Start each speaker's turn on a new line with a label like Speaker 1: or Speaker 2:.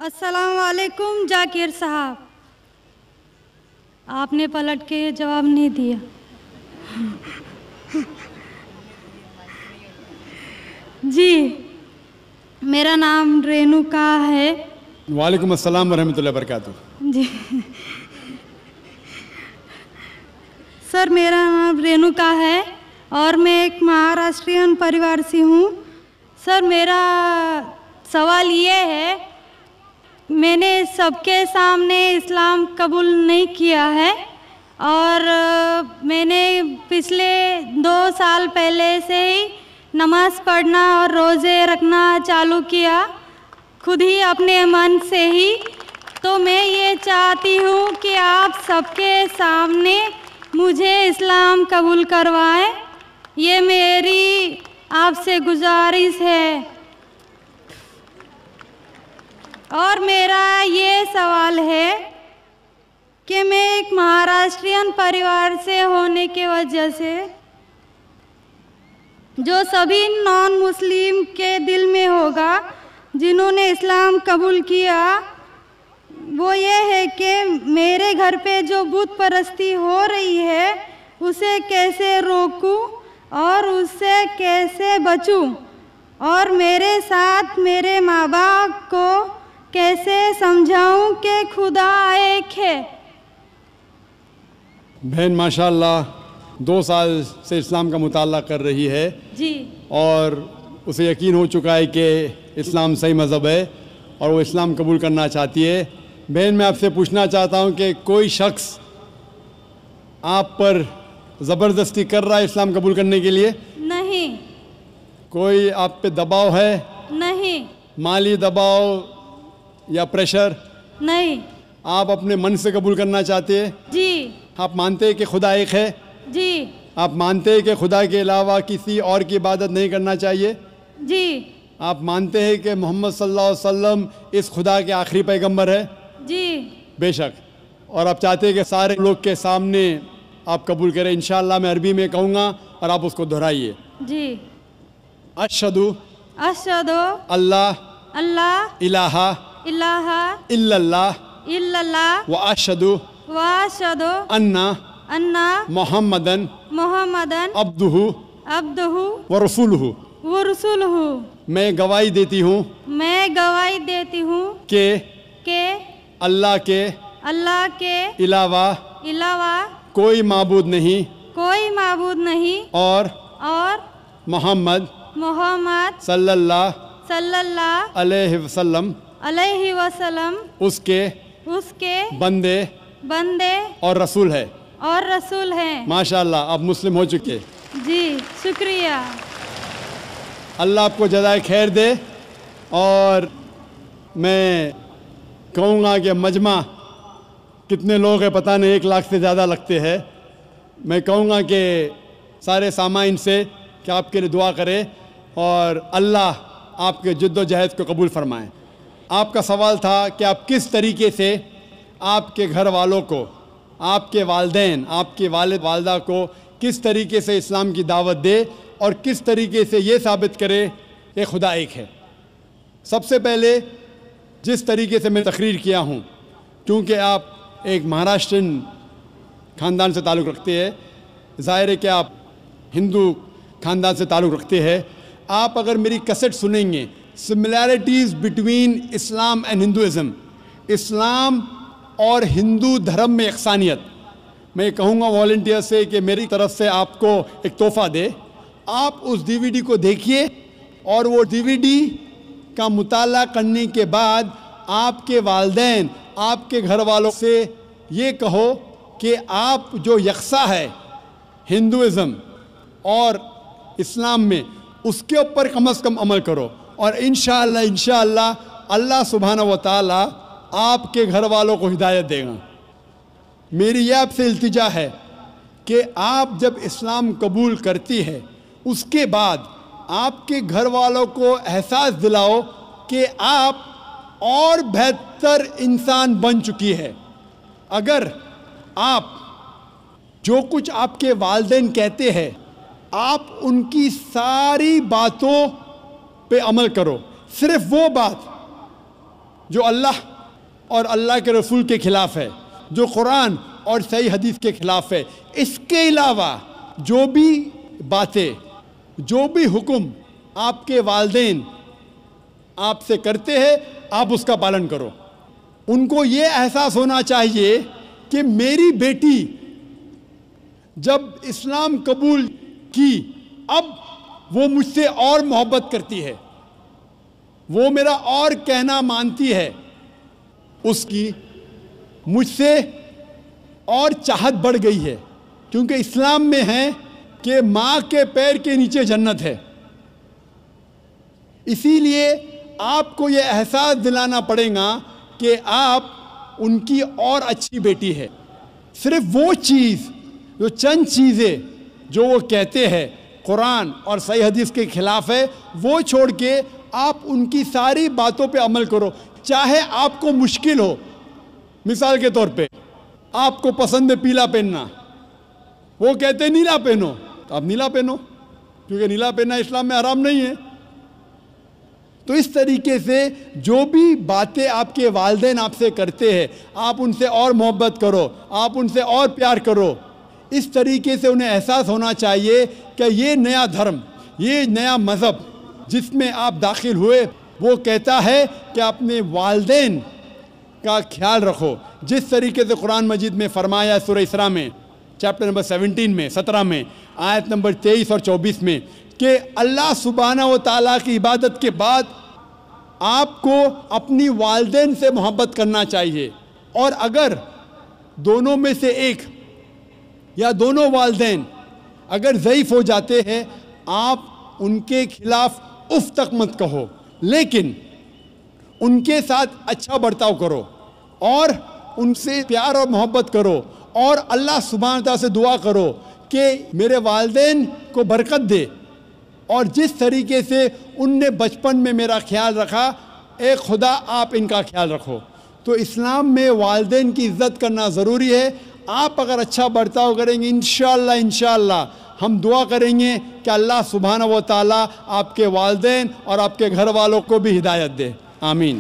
Speaker 1: अस्सलाम वालेकुम जाकिर साहब, आपने पलट के जवाब नहीं दिया। जी, मेरा नाम रेणुका है।
Speaker 2: वालेकुम अस्सलाम वरहमतुल्लाहि वबरकातुह।
Speaker 1: जी सर, मेरा नाम रेणुका है और मैं एक महाराष्ट्रियन परिवार से हूँ। सर, मेरा सवाल ये है, मैंने सबके सामने इस्लाम कबूल नहीं किया है और मैंने पिछले 2 साल पहले से ही नमाज़ पढ़ना और रोज़े रखना चालू किया, खुद ही अपने मन से ही। तो मैं ये चाहती हूँ कि आप सबके सामने मुझे इस्लाम कबूल करवाएं, ये मेरी आपसे गुजारिश है। और मेरा ये सवाल है कि मैं एक महाराष्ट्रियन परिवार से होने की वजह से जो सभी नॉन मुस्लिम के दिल में होगा जिन्होंने इस्लाम कबूल किया, वो ये है कि मेरे घर पे जो बुत परस्ती हो रही है उसे कैसे रोकूं और उससे कैसे बचूं, और मेरे साथ मेरे माँ बाप को कैसे समझाऊं कि खुदा एक है।
Speaker 2: बहन माशाल्लाह 2 साल से इस्लाम का मुताला कर रही है
Speaker 1: जी,
Speaker 2: और उसे यकीन हो चुका है कि इस्लाम सही मज़हब है और वो इस्लाम कबूल करना चाहती है। बहन, मैं आपसे पूछना चाहता हूँ कि कोई शख्स आप पर ज़बरदस्ती कर रहा है इस्लाम कबूल करने के लिए?
Speaker 1: नहीं।
Speaker 2: कोई आप पे दबाव है?
Speaker 1: नहीं।
Speaker 2: माली दबाव या प्रेशर?
Speaker 1: नहीं।
Speaker 2: आप अपने मन से कबूल करना चाहते हैं?
Speaker 1: जी।
Speaker 2: आप मानते हैं कि खुदा एक है?
Speaker 1: जी।
Speaker 2: आप मानते हैं कि खुदा के अलावा किसी और की इबादत नहीं करना चाहिए?
Speaker 1: जी।
Speaker 2: आप मानते हैं कि मोहम्मद सल्लल्लाहु अलैहि वसल्लम इस खुदा के आखिरी पैगंबर है?
Speaker 1: जी।
Speaker 2: बेशक। और आप चाहते हैं कि सारे लोग के सामने आप कबूल करें? इंशाअल्लाह मैं अरबी में कहूँगा और आप उसको दोहराइए।
Speaker 1: जी।
Speaker 2: अशहदु
Speaker 1: अशहदु
Speaker 2: अल्लाह
Speaker 1: अल्लाह
Speaker 2: इलाहा
Speaker 1: इलाहा
Speaker 2: इल्लल्लाह
Speaker 1: इल्लल्लाह
Speaker 2: व अशहदु
Speaker 1: व अशहदु
Speaker 2: अन्ना
Speaker 1: अन्ना
Speaker 2: मुहम्मदन
Speaker 1: मुहम्मदन
Speaker 2: अब्दुहु
Speaker 1: अब्दुहु
Speaker 2: व रसूलुहु।
Speaker 1: व रसूलुहु।
Speaker 2: मैं गवाही देती हूँ
Speaker 1: मैं गवाही देती हूँ
Speaker 2: कि
Speaker 1: अल्लाह के
Speaker 2: अलावा कोई माबूद
Speaker 1: माबूद नहीं
Speaker 2: और मोहम्मद सल्लल्लाहु अलैहि वसल्लम उसके बंदे और रसूल है। माशाअल्लाह, आप मुस्लिम हो चुके।
Speaker 1: जी, शुक्रिया।
Speaker 2: अल्लाह आपको जज़ाए खैर दे। और मैं कहूँगा कि मजमा कितने लोग हैं पता नहीं, 1 लाख से ज़्यादा लगते हैं। मैं कहूँगा कि सारे सामाइन से कि आपके लिए दुआ करें और अल्लाह आपके जद्दोजहद को कबूल फरमाएं। आपका सवाल था कि आप किस तरीके से आपके घर वालों को, आपके वालिदैन, आपके वालिद वालदा को किस तरीके से इस्लाम की दावत दे और किस तरीके से ये साबित करे कि खुदा एक है। सबसे पहले जिस तरीके से मैं तकरीर किया हूँ, क्योंकि आप एक महाराष्ट्रियन ख़ानदान से ताल्लुक़ रखते हैं, ज़ाहिर है कि आप हिंदू ख़ानदान से ताल्लुक़ रखते हैं। आप अगर मेरी कैसेट सुनेंगे, similarities between Islam and Hinduism, इस्लाम और हिंदू धर्म में यकसानियत, मैं कहूँगा वॉलंटियर से कि मेरी तरफ से आपको एक तोहफ़ा दे। आप उस DVD को देखिए और वो DVD का मुताला करने के बाद आपके वालिदैन, आपके घर वालों से ये कहो कि आप जो यकसा है हिंदुइज़म और इस्लाम में, उसके ऊपर कम से कम अमल करो और इंशाअल्लाह अल्लाह सुब्हानहू व तआला आपके घर वालों को हिदायत देगा। मेरी यह आपसे इल्तिजा है कि आप जब इस्लाम कबूल करती है उसके बाद आपके घर वालों को एहसास दिलाओ कि आप और बेहतर इंसान बन चुकी है। अगर आप जो कुछ आपके वालिदैन कहते हैं, आप उनकी सारी बातों पे अमल करो, सिर्फ वो बात جو اللہ اور اللہ کے رسول کے خلاف ہے، جو قرآن اور صحیح حدیث کے خلاف ہے۔ اس کے علاوہ جو بھی باتیں، جو بھی حکم آپ کے والدین آپ سے کرتے ہیں، آپ اس کا پالن کرو۔ ان کو یہ احساس ہونا چاہیے کہ میری بیٹی جب اسلام قبول کی، اب وہ مجھ سے اور محبت کرتی ہے، وہ میرا اور کہنا مانتی ہے، اس کی مجھ سے اور چاہت بڑھ گئی ہے، کیونکہ اسلام میں ہے کہ ماں کے پیر کے نیچے جنت ہے۔ اسی لیے آپ کو یہ احساس دلانا پڑے گا کہ آپ ان کی اور اچھی بیٹی ہے۔ صرف وہ چیز، جو چند چیزیں جو وہ کہتے ہیں قرآن اور صحیح حدیث کے خلاف ہے، وہ چھوڑ کے آپ ان کی ساری باتوں پہ عمل کرو، چاہے آپ کو مشکل ہو۔ مثال کے طور پہ آپ کو پسند ہے پیلا پہننا، وہ کہتے ہیں نیلا پہنو، تو آپ نیلا پہنو، کیونکہ نیلا پہننا اسلام میں حرام نہیں ہے۔ تو اس طریقے سے جو بھی باتیں آپ کے والدین آپ سے کرتے ہیں، آپ ان سے اور محبت کرو، آپ ان سے اور پیار کرو۔ اس طریقے سے انہیں احساس ہونا چاہیے کہ یہ نیا دھرم، یہ نیا مذہب جس میں آپ داخل ہوئے، وہ کہتا ہے کہ اپنے والدین کا خیال رکھو، جس طریقے سے قرآن مجید میں فرمایا سورہ اسراء میں چیپٹر نمبر 17 میں آیت نمبر 23 اور 24 میں کہ اللہ سبحانہ و تعالیٰ کی عبادت کے بعد آپ کو اپنی والدین سے محبت کرنا چاہیے، اور اگر دونوں میں سے ایک یا دونوں والدین اگر ضعیف ہو جاتے ہیں، آپ ان کے خلاف اف تک مت کہو، لیکن ان کے ساتھ اچھا برتاؤ کرو اور ان سے پیار اور محبت کرو، اور اللہ سبحانہ تعالیٰ سے دعا کرو کہ میرے والدین کو برکت دے، اور جس طریقے سے ان نے بچپن میں میرا خیال رکھا، اے خدا آپ ان کا خیال رکھو۔ تو اسلام میں والدین کی عزت کرنا ضروری ہے۔ آپ اگر اچھا برتاؤ کریں گے، انشاءاللہ ہم دعا کریں گے کہ اللہ سبحانہ و تعالیٰ آپ کے والدین اور آپ کے گھر والوں کو بھی ہدایت دے۔ آمین۔